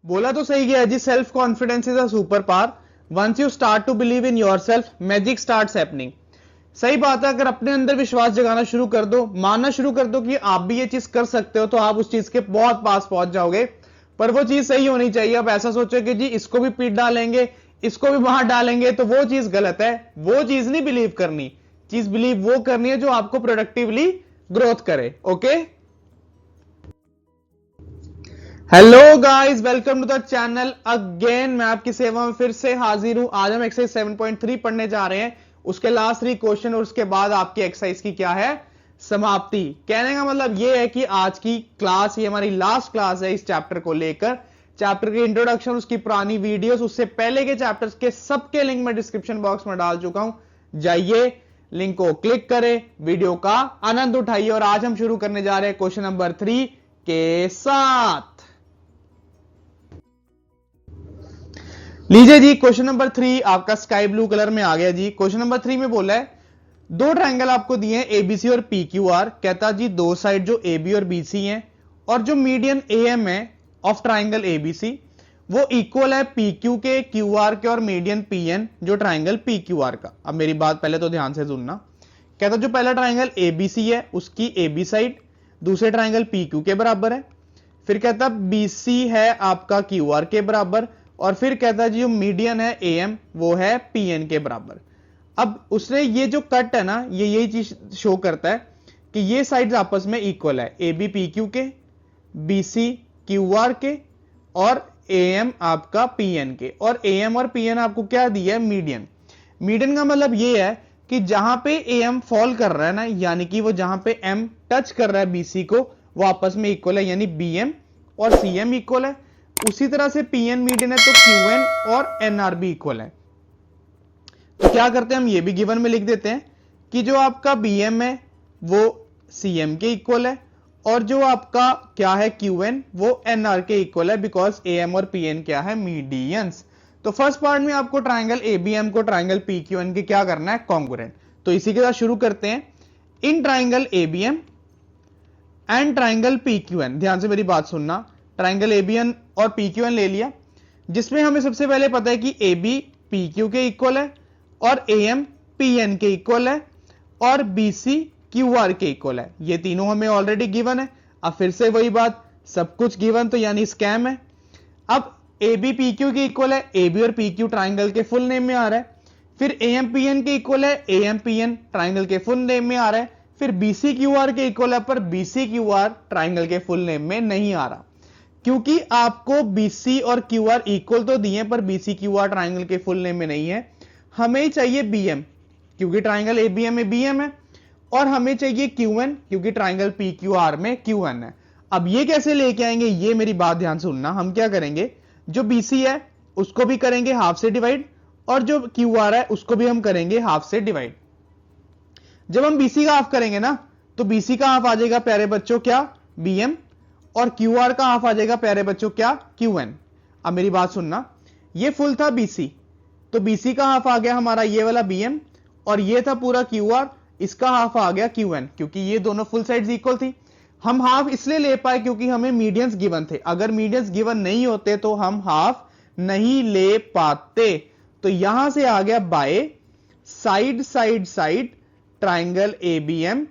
बोला तो सही गया जी, self confidence is a super power. Once you start to believe in yourself, magic starts happening. सही बात है, अगर अपने अंदर विश्वास जगाना शुरू कर दो, मानना शुरू कर दो कि आप भी ये चीज कर सकते हो, तो आप उस चीज के बहुत पास पहुंच जाओगे। पर वो चीज सही होनी चाहिए। अब ऐसा सोचो कि जी इसको भी पीट डालेंगे, इसको भी बाहर डालेंगे, तो वो चीज गलत है। वो चीज नहीं बिलीव करनी, चीज बिलीव वो करनी है जो आपको प्रोडक्टिवली ग्रोथ करे। Okay, hello guys, welcome to the channel again. मैं आपकी सेवा में फिर से हाजिर हूं। आज हम एक्सरसाइज 7.3 पढ़ने जा रहे हैं, उसके लास्ट 3 क्वेश्चन और उसके बाद आपकी एक्सरसाइज की क्या है, समाप्ति। कहने का मतलब यह है कि आज की क्लास ये हमारी लास्ट क्लास है इस चैप्टर को लेकर। चैप्टर की इंट्रोडक्शन, उसकी पुरानी वीडियोस, उससे पहले के चैप्टर्स के सबके लिंक मैं डिस्क्रिप्शन बॉक्स में डाल चुका हूं। जाइए, लिंक को क्लिक करें, वीडियो का आनंद उठाइए। और आज हम शुरू करने जा रहे हैं क्वेश्चन नंबर 3 के साथ। लीजिए जी, क्वेश्चन नंबर 3 आपका स्काई ब्लू कलर में आ गया जी। क्वेश्चन नंबर 3 में बोला है, दो ट्रायंगल आपको दिए हैं एबीसी और पीक्यूआर। कहता जी दो साइड जो एबी और बीसी हैं और जो मीडियन एएम है ऑफ ट्रायंगल एबीसी वो इक्वल है पीक्यू के, क्यूआर के और मीडियन पीएन जो ट्रायंगल पीक्यूआर का। अब मेरी बात पहले तो ध्यान से सुनना। कहता जो पहला ट्रायंगल एबीसी है उसकी एबी साइड दूसरे ट्रायंगल पीक्यू के बराबर है। फिर कहता बीसी है आपका क्यूआर के बराबर, और फिर कहता है जी जो मीडियन है एएम वो है पीएन के बराबर। अब उसने ये जो कट है ना, ये यही चीज शो करता है कि ये साइड्स आपस में इक्वल है, एबी पीक्यू के, बीसी क्यूआर के और एएम आपका पीएन के। और एएम और पीएन आपको क्या दिया है, मीडियन। मीडियन का मतलब ये है कि जहां पे एएम फॉल कर रहा है ना, यानी कि वो जहां पे एम टच कर रहा है बीसी को, वो आपस में इक्वल है, यानी बीएम और सीएम इक्वल है। उसी तरह से पीएन मीडियन है तो क्यूएन और एनआरबी इक्वल है। तो क्या करते हैं हम, ये भी गिवन में लिख देते हैं कि जो आपका बीएम है वो सीएम के इक्वल है और जो आपका क्या है क्यूएन वो एनआर के इक्वल है, बिकॉज एएम और पीएन क्या है, मीडियंस। तो फर्स्ट पार्ट में आपको ट्रायंगल एबीएम को ट्रायंगल पीक्यूएन के क्या करना है, कॉन्ग्रुएंट। तो इसी के साथ शुरू करते हैं। In triangle ABM and triangle PQN, ध्यान से मेरी बात सुनना। ट्रायंगल एबीएन और पीक्यूएन ले लिया, जिसमें हमें सबसे पहले पता है कि एबी पीक्यू के इक्वल है और एएम पीएन के इक्वल है और बीसी क्यूआर के इक्वल है। ये तीनों हमें ऑलरेडी गिवन है। अब फिर से वही बात, सब कुछ गिवन तो यानी स्कैम है। अब एबी पीक्यू के इक्वल है, एबी और पीक्यू ट्रायंगल के फुल नेम में आ रहा है। फिर एएम पीएन के इक्वल है, एएम पीएन ट्रायंगल के फुल नेम में आ रहा है। फिर बीसी क्यूआर के इक्वल है, पर बीसी क्यूआर ट्रायंगल के फुल नेम में नहीं आ रहा, क्योंकि आपको बीसी और क्यूआर इक्वल तो दिए पर बीसी क्यूआर ट्रायंगल के फुल नेम में नहीं है। हमें चाहिए बीएम, क्योंकि ट्रायंगल एबीएम में बीएम है, और हमें चाहिए क्यूएन, क्योंकि ट्रायंगल पीक्यूआर में क्यूएन है। अब ये कैसे लेके आएंगे, ये मेरी बात ध्यान से सुनना। हम क्या करेंगे, जो बीसी है उसको भी करेंगे हाफ से डिवाइड, और जो क्यूआर है उसको भी हम करेंगे हाफ से डिवाइड। जब हम बीसी का हाफ करेंगे ना, तो बीसी का हाफ आ जाएगा प्यारे बच्चों क्या, बीएम, और क्यूआर का हाफ आ जाएगा प्यारे बच्चों क्या, क्यूएन। अब मेरी बात सुनना, ये फुल था बीसी, तो बीसी का हाफ आ गया हमारा ये वाला बीएम, और ये था पूरा क्यूआर, इसका हाफ आ गया क्यूएन, क्योंकि ये दोनों फुल साइड्स इक्वल थी। हम हाफ इसलिए ले पाए क्योंकि हमें मीडियंस गिवन थे। अगर मीडियंस गिवन नहीं होते तो हम हाफ नहीं ले पाते। तो यहां से आ गया by side side side triangle ABM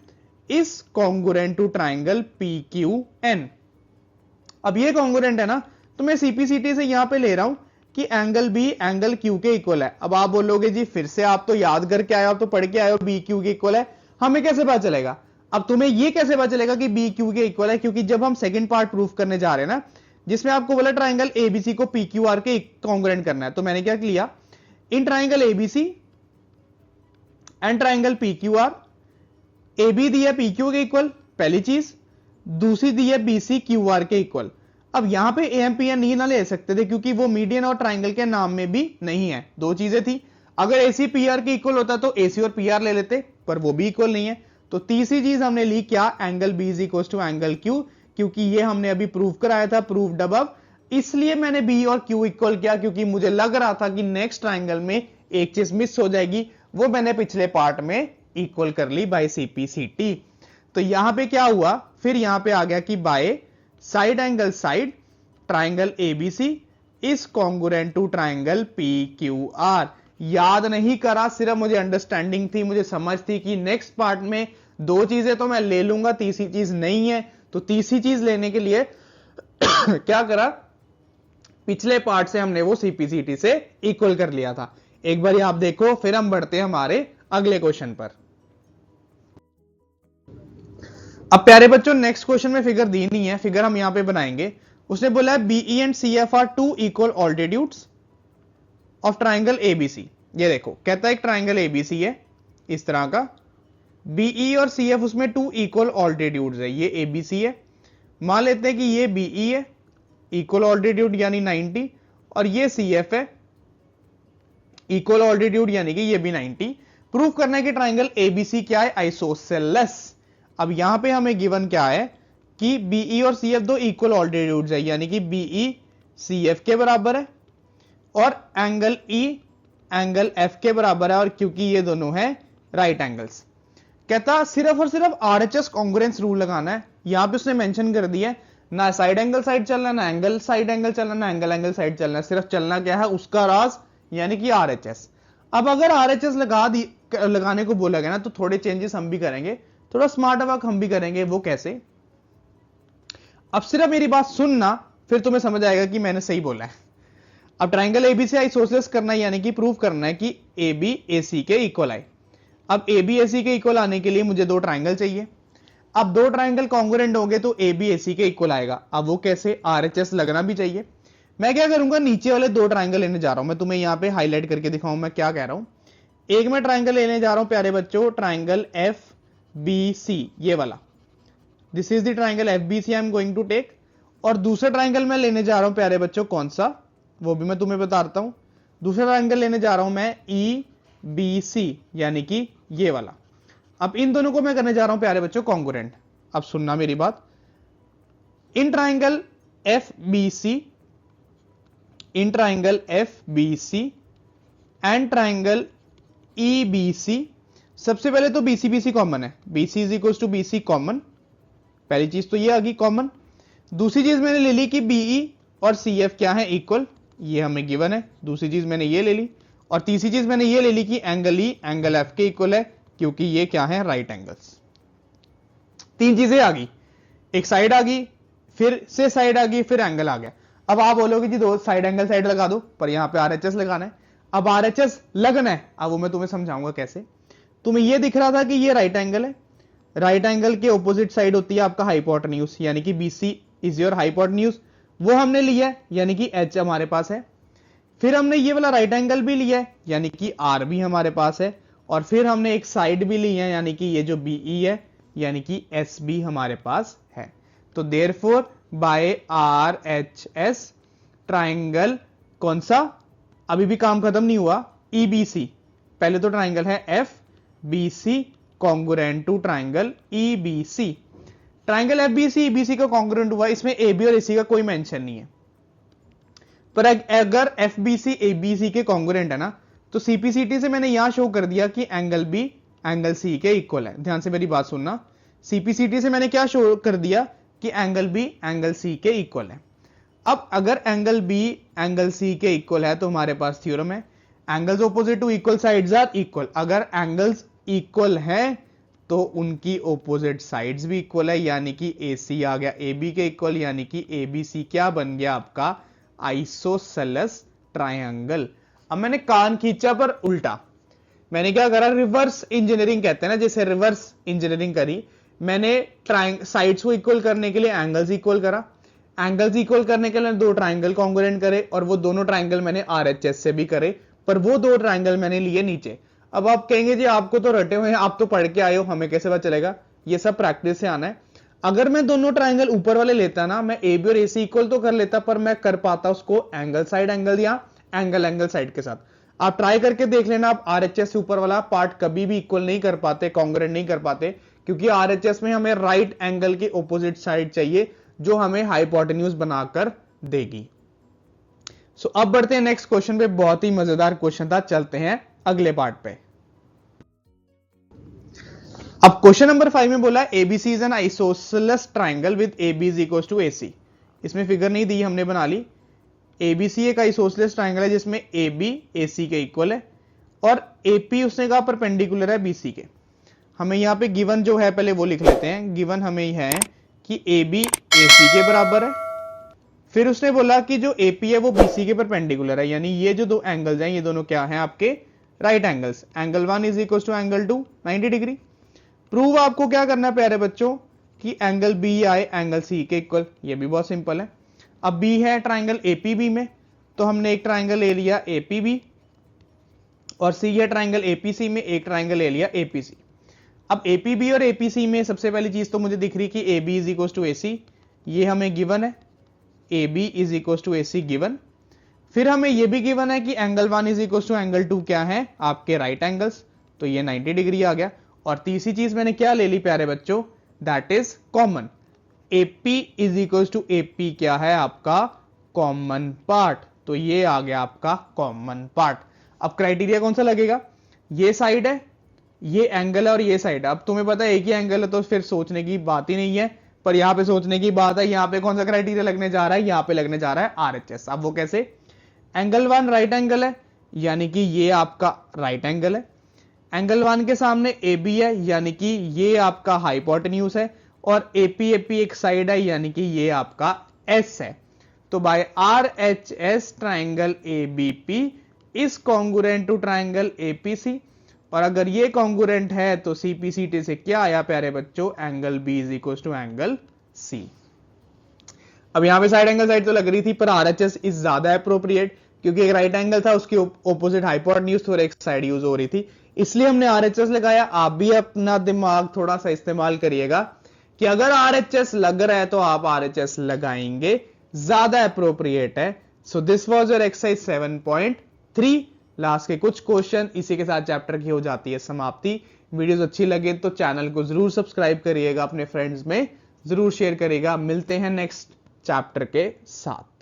is congruent to triangle PQN. अब ये कॉन्ग्रुएंट है ना, तो मैं सीपीसीटी से यहां पे ले रहा हूं कि एंगल बी एंगल क्यू के इक्वल है। अब आप बोलोगे जी फिर से आप तो याद करके आए हो, आप तो पढ़ के आए हो बी क्यू के इक्वल है, हमें कैसे पता चलेगा? अब तुम्हें ये कैसे पता चलेगा कि बी क्यू के इक्वल है? क्योंकि जब हम सेकंड पार्ट प्रूफ करने जा रहे हैं ना, जिसमें आपको बोला ट्राइंगल एबीसी को पीक्यूआर के कॉन्ग्रुएंट करना है, तो मैंने क्या किया, in triangle ABC and triangle PQR, AB दिया पीक्यू के इक्वल, पहली चीज। दूसरी दी है बीसी क्यूआर के इक्वल। अब यहां पे एएमपीएन नहीं ना ले सकते थे, क्योंकि वो मीडियन और ट्राइंगल के नाम में भी नहीं है। दो चीजें थी, अगर एसी पीआर के इक्वल होता तो एसी और पीआर ले लेते, पर वो भी इक्वल नहीं है। तो तीसरी चीज हमने ली क्या, angle B is equal to angle Q, क्योंकि ये हमने अभी प्रूव कराया था, प्रूव्ड अबव। इसलिए मैंने बी और क्यू इक्वल किया, क्योंकि मुझे लग रहा था कि नेक्स्ट ट्राइंगल में एक चीज मिस हो जाएगी, वो मैंने पिछले पार्ट में इक्वल कर ली बाय सीपीसीटी। तो यहां पे क्या हुआ, फिर यहां पे आ गया कि by side angle side triangle ABC is congruent to triangle PQR. याद नहीं करा, सिर्फ मुझे अंडरस्टैंडिंग थी, मुझे समझ थी कि नेक्स्ट पार्ट में दो चीजें तो मैं ले लूंगा, तीसरी चीज नहीं है, तो तीसरी चीज लेने के लिए क्या करा, पिछले पार्ट से हमने वो सीपीसीटी से इक्वल कर लिया था। एक बार आप देखो, फिर हम बढ़ते हैं हमारे अगले क्वेश्चन पर। अब प्यारे बच्चों, नेक्स्ट क्वेश्चन में फिगर दी नहीं है, फिगर हम यहां पे बनाएंगे। उसने बोला है BE and CF are two equal altitudes of triangle ABC. ये देखो, कहता है एक ट्राइंगल एबीसी है इस तरह का, बीई और सीएफ उसमें टू इक्वल ऑल्टीट्यूड्स है। ये एबीसी है, मान लेते हैं कि ये बीई है, इक्वल ऑल्टीट्यूड यानी 90, और ये सीएफ है, इक्वल ऑल्टीट्यूड यानी कि ये भी 90। प्रूफ करना है कि ट्राइंगल एबीसी क्या है, आइसोसेलेस। अब यहां पे हमें गिवन क्या है कि बीई और सीएफ दो इक्वल ऑल्टीट्यूड्स है, यानी कि बीई सीएफ के बराबर है और एंगल ई एंगल एफ के बराबर है, और क्योंकि ये दोनों है राइट एंगल्स। कहता सिर्फ और सिर्फ आरएचएस कॉन्ग्रुएंस रूल लगाना है। यहां पे उसने मेंशन कर दिया है, ना साइड एंगल साइड चलना, ना एंगल साइड एंगल चलना, ना एंगल एंगल साइड चलना, सिर्फ चलना क्या है, उसका राज यानी कि आरएचएस। अब अगर आरएचएस लगाने को बोला गया ना, तो थोड़े चेंजेस हम भी करेंगे, थोड़ा स्मार्ट वर्क हम भी करेंगे। वो कैसे, अब सिर्फ मेरी बात सुनना, फिर तुम्हें समझ आएगा कि मैंने सही बोला है। अब ट्राइंगल एबीसी आइसोसेलेस करना है, यानी कि प्रूफ करना है कि एबी एसी के इक्वल आए। अब एबी एसी के इक्वल आने के लिए मुझे दो ट्राइंगल चाहिए। अब दो ट्राइंगल कॉन्ग्रुएंट होंगे तो एबी एसी के इक्वल आएगा। अब वो कैसे, आरएचएस लगना भी चाहिए। मैं क्या करूंगा, नीचे वाले दो ट्राइंगल लेने जा रहा हूं। मैं तुम्हें यहां पे हाईलाइट करके दिखाऊं मैं क्या कह रहा हूं। एक मैं ट्राइंगल लेने जा रहा हूं प्यारे बच्चों, ट्राइंगल एफ बी सी, ये वाला, this is the triangle F B C I am going to take. और दूसरा ट्राइंगल मैं लेने जा रहा हूं प्यारे बच्चों, कौन सा, वो भी मैं तुम्हें बताता हूं। दूसरा ट्राइंगल लेने जा रहा हूं मैं ई बी सी, यानी कि ये वाला। अब इन दोनों को मैं करने जा रहा हूं प्यारे बच्चों कॉन्ग्रुएंट। अब सुनना मेरी बात, in triangle F B C, in triangle F B C and triangle E B C, सबसे पहले तो बीसी बीसी कॉमन है, BC is equal to BC common, पहली चीज तो ये आ गई कॉमन। दूसरी चीज मैंने ले ली कि बीई और सीएफ क्या है, इक्वल, ये हमें गिवन है। दूसरी चीज मैंने ये ले ली, और तीसरी चीज मैंने ये ले ली कि एंगल ई एंगल एफ के इक्वल है, क्योंकि ये क्या है, राइट एंगल्स। तीन चीजें आ गई, एक साइड आ गई, फिर से साइड आ गई, फिर एंगल आ गया। अब आप बोलोगे जी दो साइड एंगल साइड लगा दो, पर यहां पे आरएचएस लगाना है। अब आरएचएस लगना है, अब वो मैं तुम्हें समझाऊंगा कैसे। तुम्हें ये दिख रहा था कि ये राइट एंगल है, राइट एंगल के ऑपोजिट साइड होती है आपका हाइपोटेन्यूज, यानी कि बीसी इज योर हाइपोटेन्यूज, वो हमने लिया है, यानी कि एच हमारे पास है। फिर हमने ये वाला राइट एंगल भी लिया है, यानी कि आर भी हमारे पास है। और फिर हमने एक साइड भी ली है, यानी कि ये जो बीई है, यानी कि एस भी हमारे पास है। तो therefore by R H S triangle कौन सा, अभी भी काम खत्म नहीं हुआ, ईबीसी, पहले तो ट्राइंगल है F B C congruent to triangle EBC. Triangle F B C EBC का कॉन्ग्रुएंट हुआ, इसमें एबी और एसी का कोई मेंशन नहीं है। पर अगर एफ बी सी एबीसी के कॉन्ग्रुएंट है ना, तो सीपीसीटी से मैंने यहां शो कर दिया कि एंगल बी एंगल सी के इक्वल है। ध्यान से मेरी बात सुनना, सीपीसीटी से मैंने क्या शो कर दिया कि एंगल बी एंगल सी के इक्वल है। अब अगर एंगल बी एंगल सी के इक्वल है तो हमारे पास थ्योरम है, angles opposite to equal sides are equal. अगर एंगल्स इक्वल हैं तो उनकी ऑपोजिट साइड्स भी इक्वल है, यानी कि AC आ गया AB के इक्वल, यानी कि ABC क्या बन गया आपका, आइसोसेलेस ट्रायंगल। अब मैंने कान खींचा पर उल्टा, मैंने क्या करा, रिवर्स इंजीनियरिंग कहते हैं ना, जैसे रिवर्स इंजीनियरिंग करी। मैंने साइड्स को इक्वल करने के लिए एंगल्स इक्वल करा, एंगल्स इक्वल करने के लिए दो ट्राइंगल कॉन्ग्रुएंट करे, और वो दोनों ट्राइंगल मैंने आरएचएस से भी करे, पर वो दो ट्राइंगल मैंने लिए नीचे। अब आप कहेंगे जी आपको तो रटे हुए हैं, आप तो पढ़ के आए हो, हमें कैसे पता चलेगा, ये सब प्रैक्टिस से आना है। अगर मैं दोनों ट्राइंगल ऊपर वाले लेता ना, मैं ए बी और AC इक्वल तो कर लेता, पर मैं कर पाता उसको एंगल साइड एंगल या एंगल एंगल साइड के साथ। आप ट्राई करके देख लेना, आप आरएचएस से ऊपर वाला पार्ट कभी भी इक्वल नहीं कर पाते, कॉन्ग्रुएंट नहीं कर पाते, क्योंकि आरएचएस में हमें राइट एंगल की ऑपोजिट साइड चाहिए जो हमें हाइपोटेन्यूज बनाकर देगी। सो अब बढ़ते हैं नेक्स्ट क्वेश्चन पे, बहुत ही मजेदार क्वेश्चन था, चलते हैं अगले पार्ट पे। अब क्वेश्चन नंबर 5 में बोला ABC is an isosceles triangle with AB is equal to AC। इसमें फिगर नहीं दी, हमने बना ली। एबीसी एक आइसोसेलेस ट्राइंगल है जिसमें AB AC के इक्वल है और AP उसने कहा परपेंडिकुलर है BC के। हमें यहाँ पे गिवन जो है पहले वो लिख लेते हैं। गिवन हमें है कि AB AC के बराबर है, फिर उसने बोला कि जो AP है वो BC के परपेंडिकुलर है, यानी ये जो दो एंगल्स हैं ये दोनों क्या हैं आपके right angles. Angle 1 is equal to angle 2 90 डिग्री। प्रूव आपको क्या करना है प्यारे बच्चों कि एंगल B आए एंगल C के इक्वल, ये भी बहुत सिंपल है। अब B है ट्राइंगल APB में, तो हमने एक ट्राइंगल ले लिया APB और C है ट्राइंगल APC में, एक ट्राइंगल ले लिया APC। अब APB और APC में सबसे पहली चीज तो मुझे दिख रही कि AB is equal to AC, ये हमें गिवन है। AB is equal to AC given. फिर हमें यह भी गिवन है कि angle 1 is equal to angle 2 क्या है आपके राइट एंगल्स, तो ये 90 डिग्री आ गया। और तीसरी चीज मैंने क्या ले ली प्यारे बच्चों, that is common. AP is equal to AP क्या है आपका कॉमन पार्ट, तो ये आ गया आपका कॉमन पार्ट। अब क्राइटेरिया कौन सा लगेगा, ये साइड है, ये एंगल है और ये साइड है। अब तुम्हें पता है एक ही एंगल है तो फिर सोचने की बात ही नहीं है, पर यहां पे सोचने की बात है। यहां पे कौन सा क्राइटेरिया लगने जा रहा है, यहां पे लगने जा रहा है RHS। अब वो कैसे, एंगल 1 राइट एंगल है यानी कि ये आपका राइट एंगल है। एंगल 1 के सामने AB है यानी कि ये आपका हाइपोटेन्यूज है, और AP एक साइड है यानी कि ये आपका S है। तो by RHS triangle ABP is congruent to triangle APC, और अगर ये कॉन्ग्रुएंट है तो CPCT से क्या आया प्यारे बच्चों, angle B is equal to angle C। अब यहां पे साइड एंगल साइड तो लग रही थी, पर RHS इज ज्यादा अप्रोप्रिएट, क्योंकि एक राइट एंगल था उसकी ऑपोजिट हाइपोटेन्यूज और एक साइड यूज हो रही थी, इसलिए हमने RHS लगाया। आप भी अपना दिमाग थोड़ा सा इस्तेमाल करिएगा कि अगर RHS लग रहा है तो आप RHS लगाएंगे, ज्यादा अप्रोप्रिएट है। So this was your exercise 7.3। Last के कुछ क्वेश्चन, इसी के साथ चैप्टर की हो जाती है समाप्ति। वीडियोस अच्छी लगे तो चैनल को जरूर सब्सक्राइब करिएगा, अपने फ्रेंड्स में जरूर शेयर करिएगा। मिलते हैं नेक्स्ट चैप्टर के साथ।